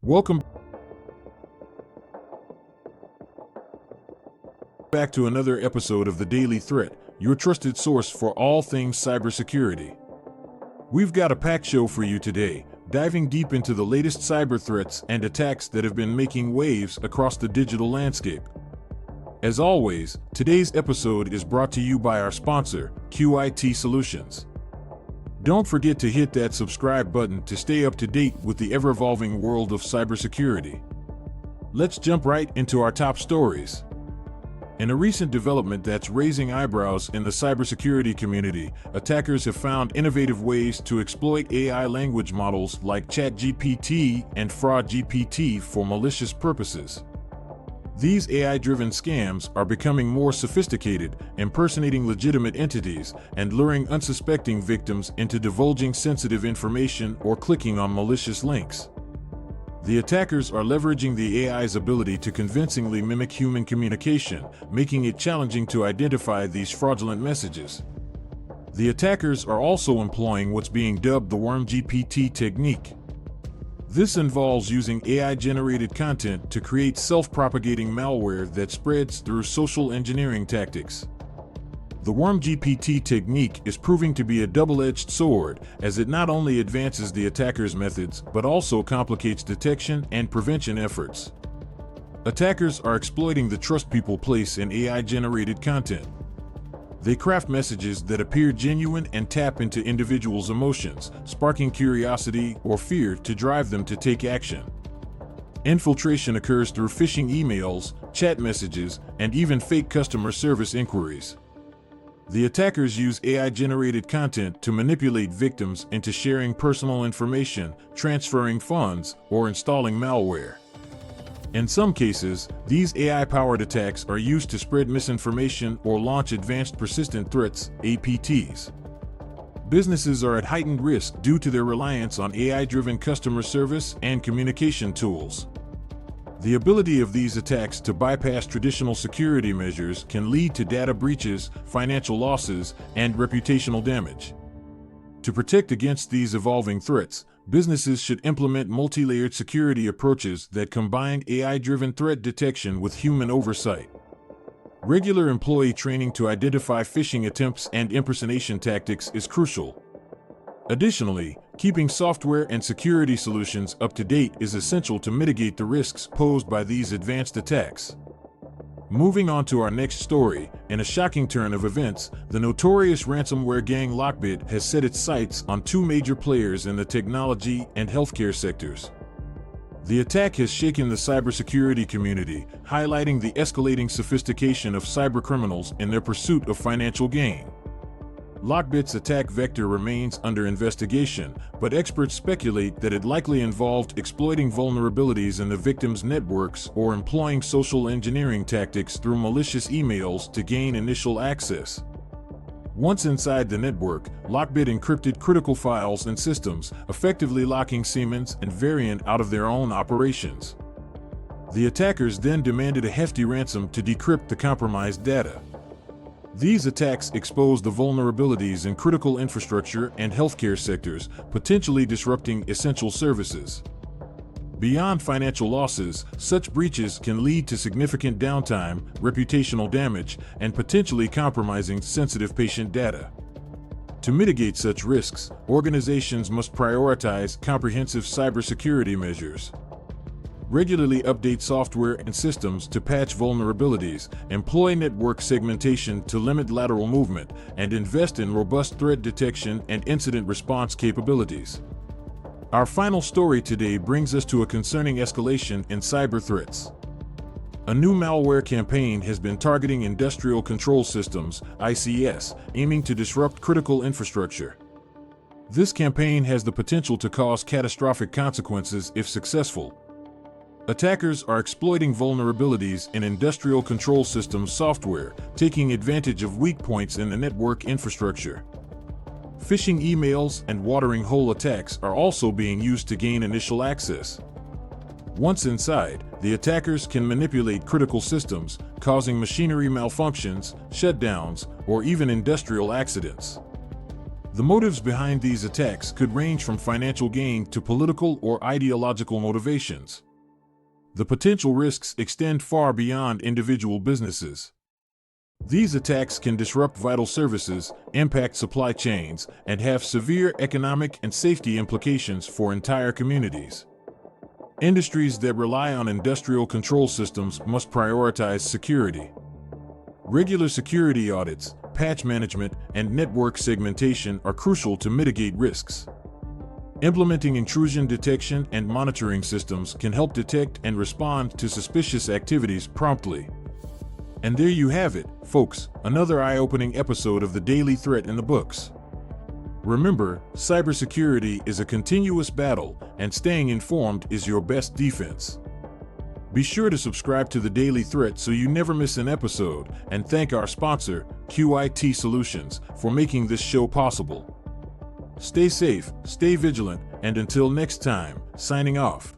Welcome back to another episode of The Daily Threat, your trusted source for all things cybersecurity. We've got a packed show for you today, diving deep into the latest cyber threats and attacks that have been making waves across the digital landscape. As always, today's episode is brought to you by our sponsor, QIT Solutions. Don't forget to hit that subscribe button to stay up to date with the ever-evolving world of cybersecurity. Let's jump right into our top stories. In a recent development that's raising eyebrows in the cybersecurity community, attackers have found innovative ways to exploit AI language models like ChatGPT and FraudGPT for malicious purposes. These AI-driven scams are becoming more sophisticated, impersonating legitimate entities and luring unsuspecting victims into divulging sensitive information or clicking on malicious links. The attackers are leveraging the AI's ability to convincingly mimic human communication, making it challenging to identify these fraudulent messages. The attackers are also employing what's being dubbed the WormGPT technique. This involves using AI-generated content to create self-propagating malware that spreads through social engineering tactics. The WormGPT technique is proving to be a double-edged sword, as it not only advances the attacker's methods but also complicates detection and prevention efforts. Attackers are exploiting the trust people place in AI-generated content. They craft messages that appear genuine and tap into individuals' emotions, sparking curiosity or fear to drive them to take action. Infiltration occurs through phishing emails, chat messages, and even fake customer service inquiries. The attackers use AI-generated content to manipulate victims into sharing personal information, transferring funds, or installing malware. In some cases, these AI-powered attacks are used to spread misinformation or launch advanced persistent threats, APTs. Businesses are at heightened risk due to their reliance on AI-driven customer service and communication tools. The ability of these attacks to bypass traditional security measures can lead to data breaches, financial losses, and reputational damage. To protect against these evolving threats, businesses should implement multi-layered security approaches that combine AI-driven threat detection with human oversight. Regular employee training to identify phishing attempts and impersonation tactics is crucial. Additionally, keeping software and security solutions up to date is essential to mitigate the risks posed by these advanced attacks. Moving on to our next story, in a shocking turn of events, the notorious ransomware gang LockBit has set its sights on two major players in the technology and healthcare sectors. The attack has shaken the cybersecurity community, highlighting the escalating sophistication of cybercriminals in their pursuit of financial gain. LockBit's attack vector remains under investigation, but experts speculate that it likely involved exploiting vulnerabilities in the victims' networks or employing social engineering tactics through malicious emails to gain initial access. Once inside the network, LockBit encrypted critical files and systems, effectively locking Siemens and Variant out of their own operations. The attackers then demanded a hefty ransom to decrypt the compromised data. These attacks expose the vulnerabilities in critical infrastructure and healthcare sectors, potentially disrupting essential services. Beyond financial losses, such breaches can lead to significant downtime, reputational damage, and potentially compromising sensitive patient data. To mitigate such risks, organizations must prioritize comprehensive cybersecurity measures. Regularly update software and systems to patch vulnerabilities, employ network segmentation to limit lateral movement, and invest in robust threat detection and incident response capabilities. Our final story today brings us to a concerning escalation in cyber threats. A new malware campaign has been targeting industrial control systems, ICS, aiming to disrupt critical infrastructure. This campaign has the potential to cause catastrophic consequences if successful. Attackers are exploiting vulnerabilities in industrial control systems software, taking advantage of weak points in the network infrastructure. Phishing emails and watering hole attacks are also being used to gain initial access. Once inside, the attackers can manipulate critical systems, causing machinery malfunctions, shutdowns, or even industrial accidents. The motives behind these attacks could range from financial gain to political or ideological motivations. The potential risks extend far beyond individual businesses. These attacks can disrupt vital services, impact supply chains, and have severe economic and safety implications for entire communities. Industries that rely on industrial control systems must prioritize security. Regular security audits, patch management, and network segmentation are crucial to mitigate risks. Implementing intrusion detection and monitoring systems can help detect and respond to suspicious activities promptly. And there you have it, folks, another eye-opening episode of the Daily Threat in the books. Remember, cybersecurity is a continuous battle, and staying informed is your best defense. Be sure to subscribe to the Daily Threat so you never miss an episode, and thank our sponsor, QIT Solutions, for making this show possible. Stay safe, stay vigilant, and until next time, signing off.